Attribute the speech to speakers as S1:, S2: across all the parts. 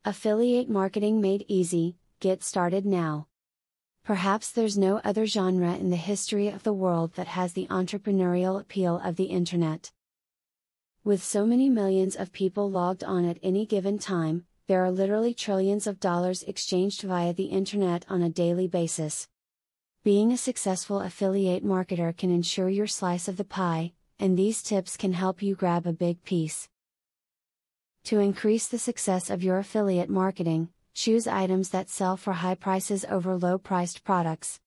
S1: Affiliate marketing made easy. Get started now. Perhaps there's no other genre in the history of the world that has the entrepreneurial appeal of the internet. With so many millions of people logged on at any given time, there are literally trillions of dollars exchanged via the internet on a daily basis. Being a successful affiliate marketer can ensure your slice of the pie, and these tips can help you grab a big piece. To increase the success of your affiliate marketing, choose items that sell for high prices over low-priced products.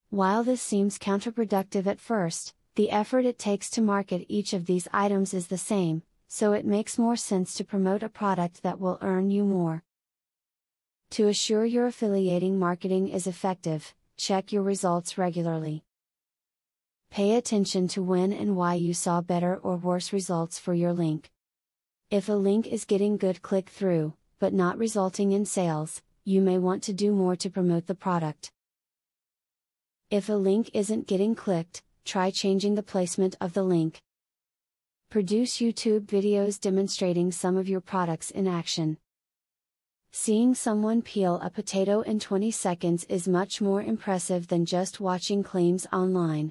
S1: While this seems counterproductive at first, the effort it takes to market each of these items is the same, so it makes more sense to promote a product that will earn you more. To assure your affiliating marketing is effective, check your results regularly. Pay attention to when and why you saw better or worse results for your link. If a link is getting good click-through, but not resulting in sales, you may want to do more to promote the product. If a link isn't getting clicked, try changing the placement of the link. Produce YouTube videos demonstrating some of your products in action. Seeing someone peel a potato in 20 seconds is much more impressive than just watching claims online.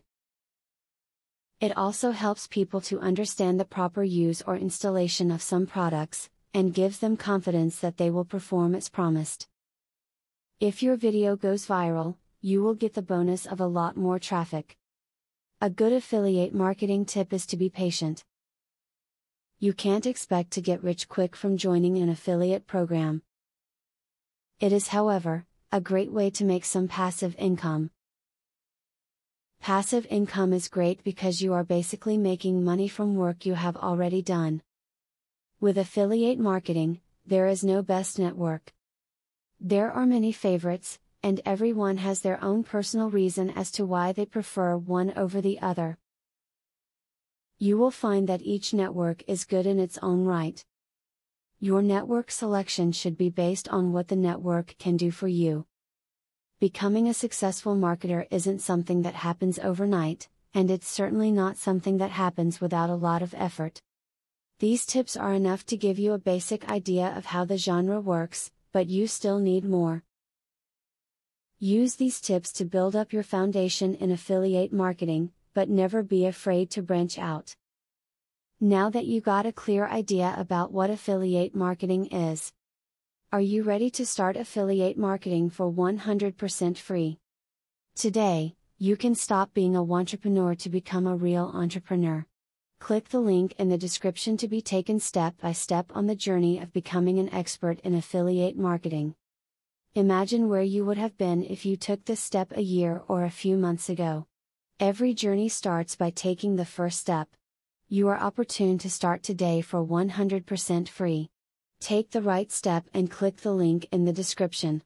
S1: It also helps people to understand the proper use or installation of some products, and gives them confidence that they will perform as promised. If your video goes viral, you will get the bonus of a lot more traffic. A good affiliate marketing tip is to be patient. You can't expect to get rich quick from joining an affiliate program. It is, however, a great way to make some passive income. Passive income is great because you are basically making money from work you have already done. With affiliate marketing, there is no best network. There are many favorites, and everyone has their own personal reason as to why they prefer one over the other. You will find that each network is good in its own right. Your network selection should be based on what the network can do for you. Becoming a successful marketer isn't something that happens overnight, and it's certainly not something that happens without a lot of effort. These tips are enough to give you a basic idea of how the genre works, but you still need more. Use these tips to build up your foundation in affiliate marketing, but never be afraid to branch out. Now that you got a clear idea about what affiliate marketing is, are you ready to start affiliate marketing for 100% free? Today, you can stop being a wantrepreneur to become a real entrepreneur. Click the link in the description to be taken step by step on the journey of becoming an expert in affiliate marketing. Imagine where you would have been if you took this step a year or a few months ago. Every journey starts by taking the first step. You are opportune to start today for 100% free. Take the right step and click the link in the description.